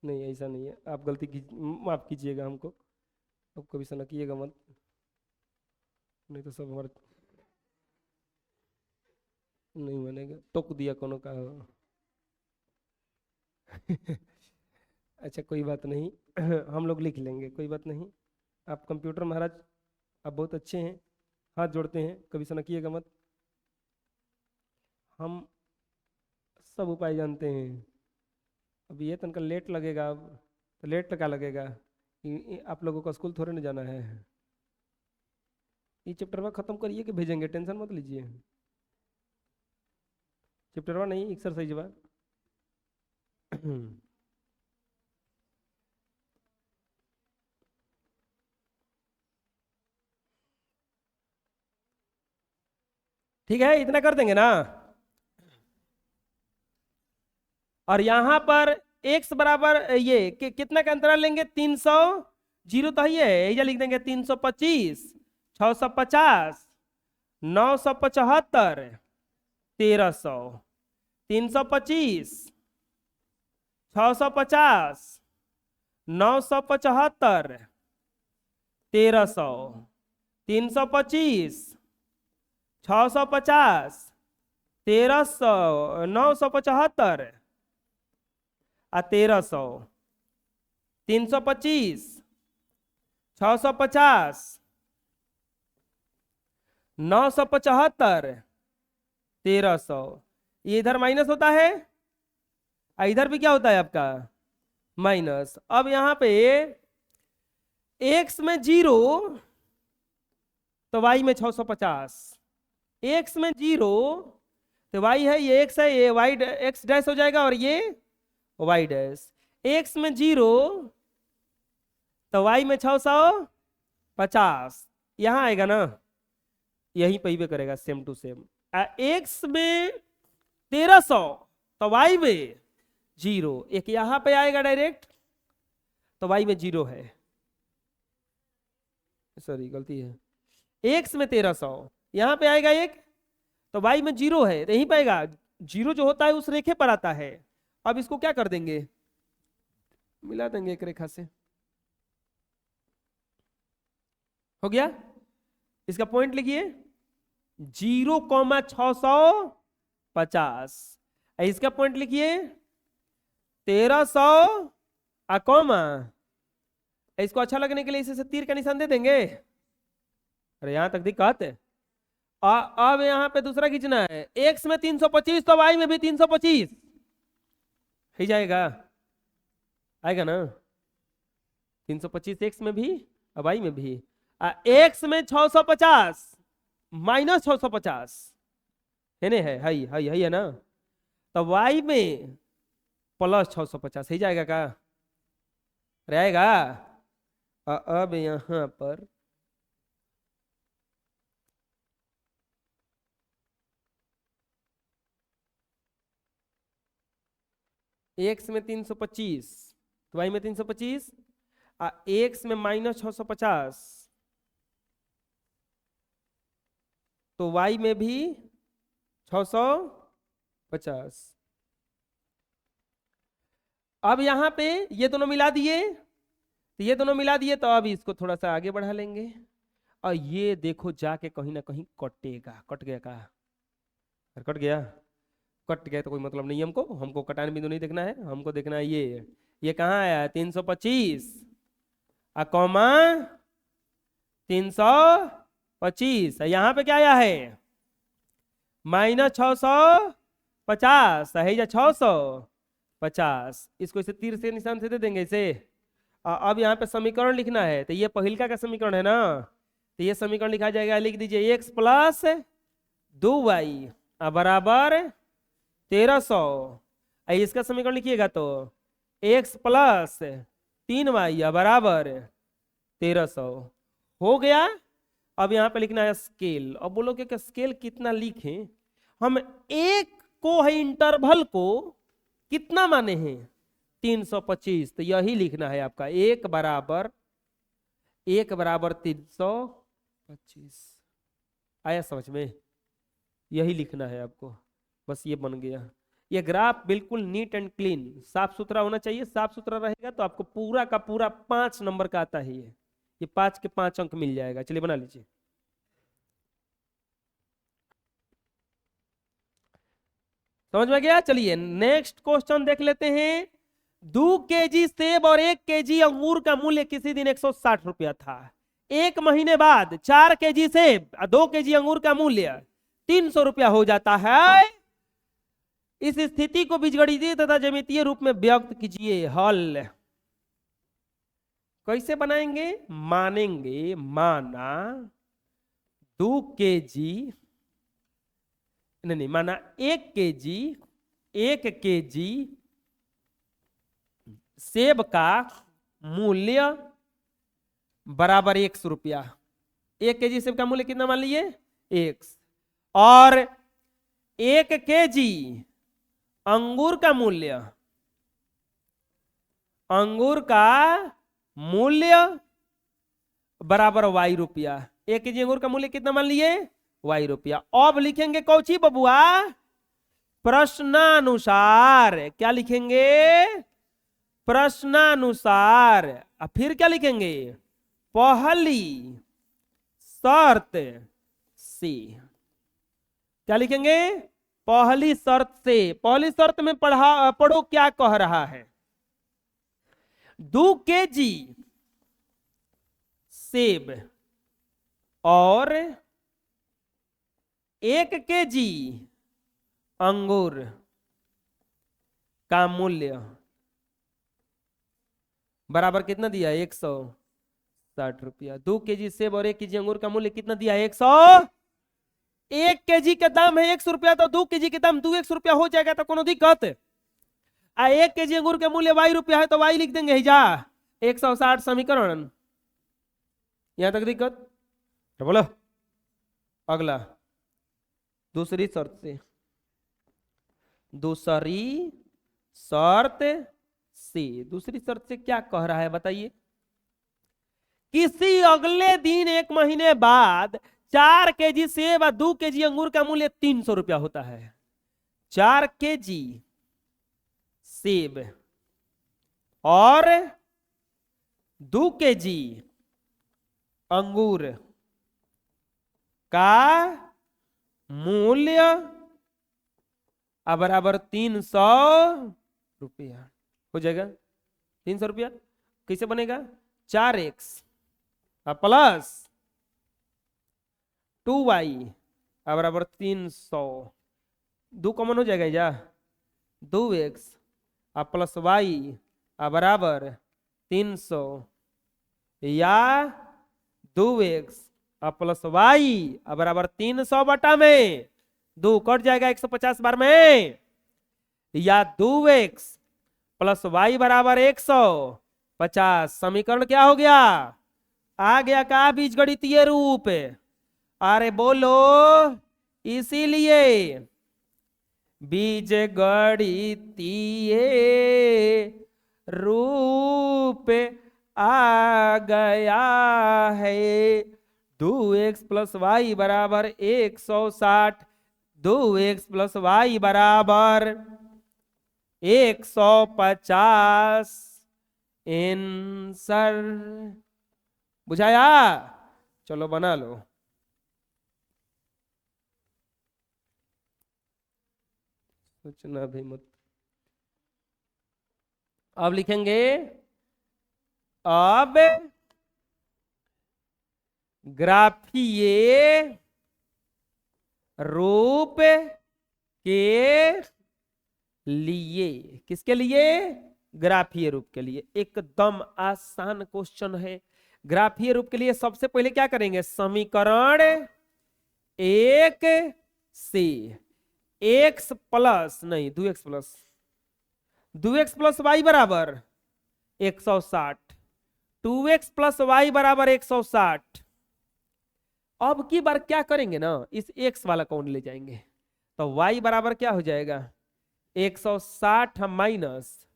नहीं ऐसा नहीं है, आप गलती की माफ कीजिएगा हमको, अब कभी सनकिएगा मत, नहीं तो सब हमारे नहीं मानेगा। टोक दिया कोनो का हो। अच्छा कोई बात नहीं, हम लोग लिख लेंगे, कोई बात नहीं। आप कंप्यूटर महाराज, आप बहुत अच्छे हैं, हाथ जोड़ते हैं, कभी सनकिएगा मत। हम सब उपाय जानते हैं। अब ये तनका लेट लगेगा, अब तो लेट का लगेगा। आप लोगों को स्कूल थोड़े ना जाना है। ये चैप्टर वन खत्म करिए कि भेजेंगे, टेंशन मत लीजिए। चैप्टर वन नहीं, एक्सरसाइज वन। ठीक है, इतना कर देंगे ना। और यहां पर x बराबर ये कितना का अंतराल लेंगे, 300, जीरो तो ही है, ये लिख देंगे 325, 650, 975, 1300, 325, 650, 975, 1300, 325, 650, 1300, 975 आ 1300, 325, 650, 975, 1300। ये इधर माइनस होता है, इधर भी क्या होता है आपका माइनस। अब यहां पे x में 0 तो y में 650, x में 0 तो y है, ये x है, ये y x डैश हो जाएगा और ये y डैश। x में 0 तो y में 650, यहां आएगा ना, यहीं पे भी करेगा सेम टू सेम। x में 1300 तो y में 0, एक यहां पे आएगा डायरेक्ट, तो y में 0 है, सॉरी गलती है, x में 1300 यहां पे आएगा एक, तो y में 0 है, यहीं पाएगा। 0 जो होता है उस रेखे पर आता है। अब इसको क्या कर देंगे, मिला देंगे एक रेखा से, हो गया। इसका पॉइंट लिखिए 0,650, इसका पॉइंट लिखिए 1300 कॉमा, इसको अच्छा लगने के लिए इसे तीर का निशान दे देंगे। अरे यहां तक दिक्कत है। अब यहां पे दूसरा खींचना है, x में 325 तो y में भी 325 ही जाएगा, आएगा ना, 325 x में भी और y में भी। x में 650 माइनस 650 है ना, है ना, तो y में प्लस 650 ही जाएगा का, रहेगा। अब यहां पर x में 325 तो y में 325, x में माइनस 650 तो y में भी 650। अब यहां पे ये दोनों मिला दिए, तो ये दोनों मिला दिए, तो अब इसको थोड़ा सा आगे बढ़ा लेंगे, और ये देखो जाके कहीं ना कहीं कटेगा। कट गया का, कट गया, कट गया तो कोई मतलब नहीं, हमको हमको कटान बिंदु नहीं देखना है, हमको देखना है ये कहाँ आया, 325 कॉमा 325, यहाँ पे क्या आया है माइनस 650 है, या 650, इसको इसे तीर से निशान से दे देंगे इसे। अब यहाँ पे समीकरण लिखना है, तो ये पहिलका का समीकरण है ना, तो ये समीकरण लिखा जाएगा, लिख दीजिए x प्लस 2y बराबर 1300। इसका समीकरण लिखिएगा तो x प्लस 3y बराबर 1300 हो गया। अब यहाँ पे लिखना है स्केल। अब बोलोगे कि स्केल कितना लिखें, हम एक को है इंटरवल को कितना माने हैं 325, तो यही लिखना है आपका, एक बराबर 325। आया समझ में, यही लिखना है आपको, बस ये बन गया। ये ग्राफ बिल्कुल नीट एंड क्लीन, साफ सुथरा होना चाहिए। साफ सुथरा रहेगा तो आपको पूरा का पूरा 5 नंबर का आता है, ये 5 के 5 अंक मिल जाएगा। चलिए बना लीजिए। समझ में गया। चलिए नेक्स्ट क्वेश्चन देख लेते हैं। 2 केजी सेब और 1 केजी अंगूर का मूल्य किसी दिन 160 रुपया था। 1 महीने बाद 4 केजी सेब और 2 केजी अंगूर का मूल्य 300 रुपया हो जाता है। इस स्थिति को बीजगणितीय तथा ज्यामितीय रूप में व्यक्त कीजिए। हल कैसे बनाएंगे? मानेंगे माना 2 केजी नहीं माना 1 केजी सेब का मूल्य बराबर 100 रुपया। 1 केजी सेब का मूल्य कितना मान लीजिए? 100। और 1 केजी अंगूर का मूल्य बराबर y रुपया। 1 केजी अंगूर का मूल्य कितना मान लिए? y रुपया। अब लिखेंगे कौची बबुआ? प्रश्नानुसार। क्या लिखेंगे? प्रश्नानुसार। और फिर क्या लिखेंगे? पहली शर्त से। क्या लिखेंगे? पहली शर्त से। पहली शर्त में पढ़ो क्या कह रहा है। 2 केजी सेब और 1 केजी अंगूर का मूल्य बराबर कितना दिया? 160 रुपया। 2 केजी सेब और 1 केजी अंगूर का मूल्य कितना दिया? 100। 1 केजी का दाम है 100 रुपया, तो 2 केजी के दाम 200 रुपया हो जाएगा, तो कोनो दिक्कत? 1 केजी अंगूर के मूल्य y रुपया है, तो y लिख देंगे जा 160 समीकरण। यहां तक दिक्कत? तो बोलो अगला दूसरी शर्त से। दूसरी शर्त से क्या कह रहा है बताइए? किसी अगले दिन 1 महीने बाद 4 केजी सेब और 2 केजी अंगूर का मूल्य 300 रुपया होता है। 4 केजी सेब और 2 केजी अंगूर का मूल्य बराबर 300 रुपया हो जाएगा। 300 रुपया कैसे बनेगा? 4x प्लस 2y बराबर 300। 2 कॉमन हो जाएगा जा। 2x प्लस y बराबर 300 या 2x प्लस y बराबर 300 बटा में 2 कट जाएगा 150 बार में, या 2x प्लस y बराबर 150। समीकरण क्या हो गया? आ गया का बीजगणितीय रूप? अरे बोलो। इसीलिए बीजगणितीय रूप आ गया है। 2x प्लस वाई बराबर 160। 2x प्लस वाई बराबर 150। आंसर बुझाया? चलो बना लो। सोचना भी मत। अब लिखेंगे, अब ग्राफीय रूप के लिए। किसके लिए? ग्राफीय रूप के लिए। एकदम आसान क्वेश्चन है। ग्राफीय रूप के लिए सबसे पहले क्या करेंगे? समीकरण 1 से x प्लस नहीं 2x प्लस वाई बराबर 160। 2x प्लस वाई बराबर 160। अब की बार क्या करेंगे ना, इस x वाला कौन ले जाएंगे, तो y बराबर क्या हो जाएगा? 160 माइनस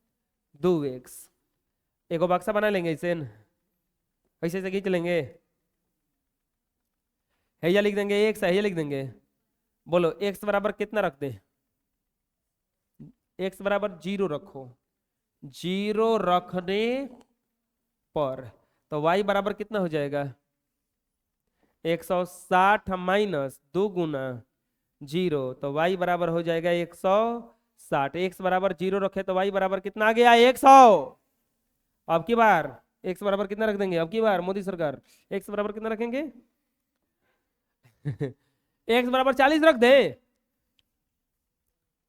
2x। एगो बक्सा बना लेंगे इसे, ऐसे से खींच लेंगे। हैया लिख देंगे x, हैया लिख देंगे। बोलो x बराबर कितना रख दे? x बराबर 0 रखो। 0 रखने पर तो y बराबर कितना हो जाएगा? 160 माइनस 2 गुना 0, तो y बराबर हो जाएगा 160। 60। x बराबर 0 रखे तो y बराबर कितना आ गया 100। अब की बार x बराबर कितना रख देंगे, अब की बार मोदी सरकार x बराबर कितना रखेंगे x बराबर 40 रख दे।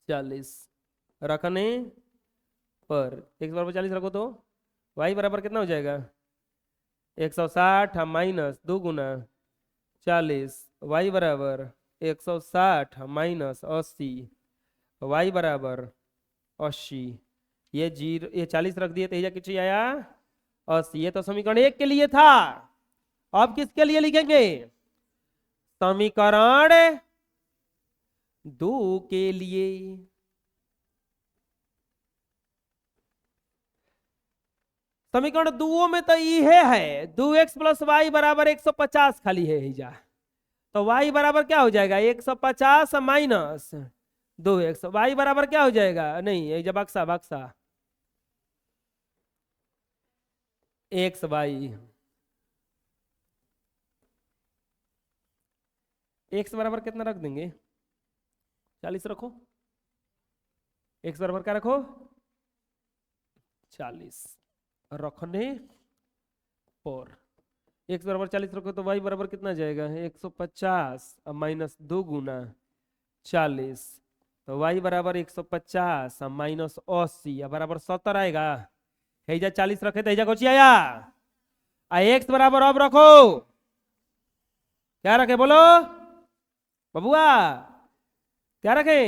40 रखने पर x बराबर 40 रखो तो y बराबर कितना हो जाएगा 160 माइनस 2 गुना 40, y बराबर 160 माइनस 80, y बराबर 80। ये 0 ये 40 रख दिए तो ये कितना आया 80। ये तो समीकरण 1 के लिए था। अब किसके लिए लिखेंगे समीकरण 2 के लिए। समीकरण 2 में तो ये है 2x प्लस वाई बराबर 150 खाली है जा, तो y बराबर क्या हो जाएगा 150 माइनस 2x, y बराबर क्या हो जाएगा नहीं जब बक्सा बक्सा एक्स वाई, एक्स बराबर कितना रख देंगे 40 रखो, एक्स बराबर क्या रखो 40 रखने पर एक्स बराबर 40 रखो तो y बराबर कितना जाएगा 150 माइनस 2 गुना 40, तो y बराबर 150 माइनस 80 बराबर 70 आएगा। हेजा 40 रखे तो हेजा कुछ आया x बराबर अब रखो क्या रखे बोलो बबुआ क्या रखे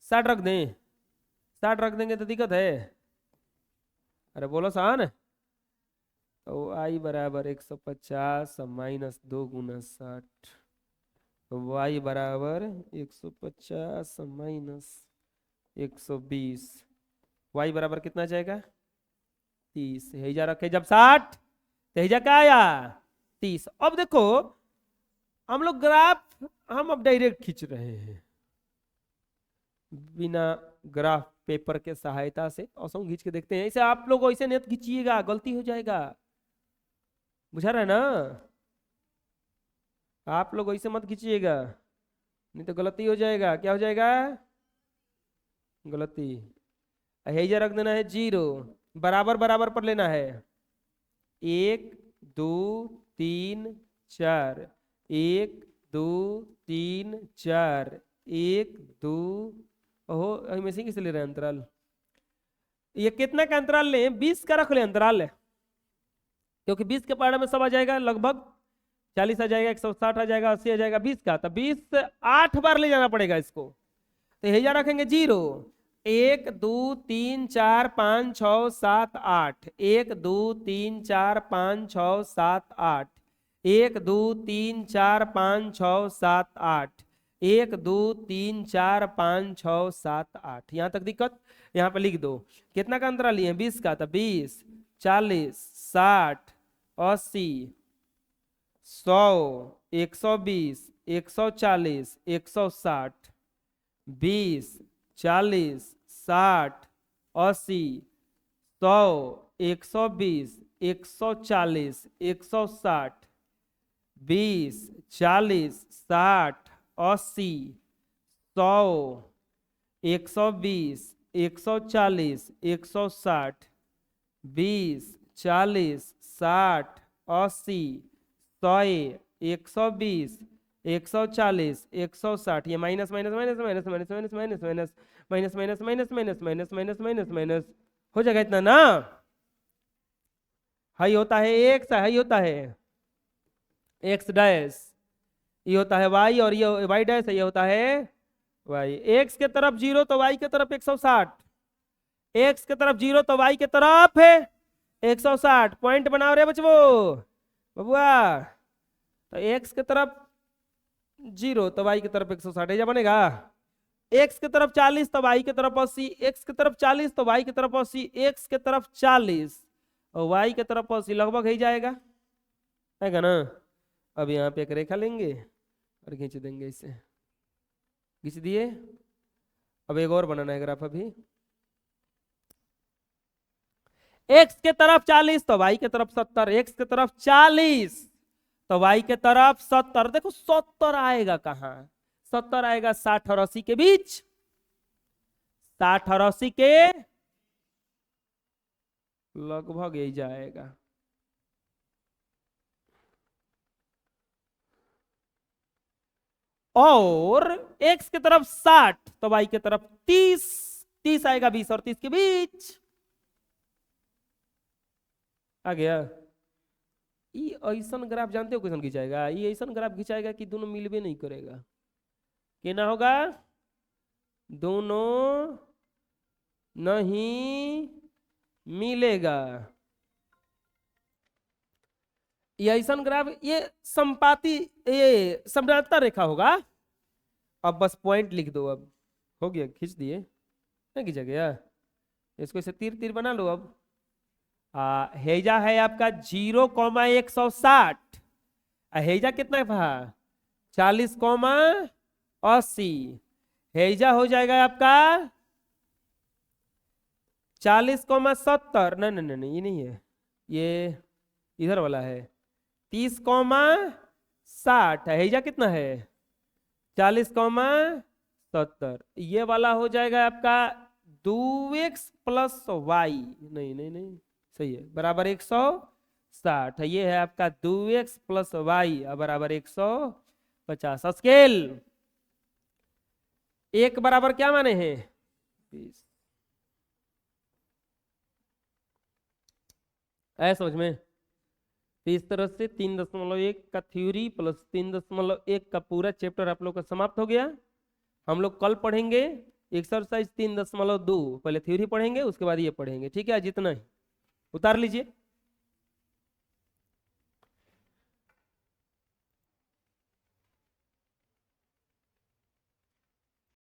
60 रख दें, 60 रख देंगे तो दिक्कत है, अरे बोलो सान तो y बराबर 150 माइनस 2 गुना 60, तो y बराबर 150 माइनस 120, y बराबर कितना जाएगा 30। हेजा रखे जब 60 तो हेजा क्या आया 30। अब देखो हम लोग ग्राफ हम अब डायरेक्ट खींच रहे हैं बिना ग्राफ पेपर के सहायता से, औसम खींच के देखते हैं। ऐसे आप लोग ऐसे नहीं खींचिएगा गलती हो जाएगा, बुझा रहा है ना, आप लोग ऐसे मत खींचिएगा नहीं तो गलती हो जाएगा। क्या हो जाएगा गलती। हेजा रख देना है 0, बराबर बराबर पर लेना है 1 2 3 4, 1 2 3 4, 1 2 ओहो हम इसी किसे ले रहे हैं अंतराल, ये कितना का अंतराल ले 20 का रख ले अंतराल, क्योंकि 20 के पहाड़ में सब आ जाएगा लगभग 40 आ जाएगा 160 आ जाएगा 80 आ जाएगा 20 का, तो 20 8 बार ले जाना पड़ेगा इसको। तो हेजा रखेंगे 0 1 2 3 4 5 6 7 8, 1 2 3 4 5 6 7 8, 1 2 3 4 5 6 7 8, 1 2 3 4 5 6 7 8। यहां तक दिक्कत, यहां पर लिख दो कितना का अंतराल लिए 20 का, तो 20 40 60 80 100 120 140 160 20 40 60 80 100 120 140 160 20 40 60 80 100 120 140 160 20 40 60 80 100 120 140 160, ये minus minus minus minus minus minus minus minus minus minus minus minus minus minus minus minus हो जाएगा इतना ना। हाई होता है एक्स, हाई होता है एक्स डैश, ये होता है वाई और ये वाई डैश, ये होता है वाई। एक्स के तरफ 0 तो वाई के तरफ 160, एक्स के तरफ 0 तो वाई के तरफ है 160। पॉइंट बनाओ रे बचवो बबुआ, तो एक्स के तरफ 0 तो वाई की तरफ 160 ऐसा बनेगा। एक्स के तरफ 40 तो वाई की तरफ 80, एक्स के तरफ 40 तो वाई की तरफ 80, एक्स के तरफ 40 और वाई की तरफ 80 लगभग ही जाएगा है ना। अब यहाँ पे एक रेखा लेंगे और खींच देंगे, इसे खींच दिए। अब एक और बनाना है ग्राफ, अभी एक्स के तरफ 40 तो वाई के तरफ 70, एक्स के तरफ 40 तो वाई के तरफ 70। देखो 70 आएगा कहां, 70 आएगा 60 और 80 के बीच, 60 और 80 के लगभग यही जाएगा। और x की तरफ 60 तो y की तरफ 30, 30 आएगा 20 और 30 के बीच आ गया। ये ऐसन ग्राफ जानते हो कैसन खिंचाएगा? ये ऐसन ग्राफ खिंचाएगा कि दोनों मिलबे नहीं करेगा। क्या होगा? दोनों नहीं मिलेगा। ये ऐसन ग्राफ, ये संपाती, ये समानांतर रेखा होगा। अब बस पॉइंट लिख दो। अब हो गया, खींच दिए, नहीं खींचा गया? इसको इसे तीर तीर बना लो। अब हेजा है आपका 0,160। हेजा कितना था? 40,80। हेजा हो जाएगा आपका 40,70। नहीं नहीं नहीं, ये नहीं है, ये इधर वाला है। 30,60। हेजा कितना है? 40,70। ये वाला हो जाएगा आपका 2x प्लस वाई, नहीं नहीं नहीं, सही है, बराबर 160। ये है आपका 2x प्लस वाई बराबर 150। स्केल एक बराबर क्या माने हैं? 20। आया समझ में? तो इस तरह से 3.1 का थ्योरी प्लस 3.1 का पूरा चैप्टर आप लोग का समाप्त हो गया। हम लोग कल पढ़ेंगे एक्सरसाइज 3.2। पहले थ्योरी पढ़ेंगे, उसके बाद ये पढ़ेंगे। ठीक है, जितना ही उतार लीजिए।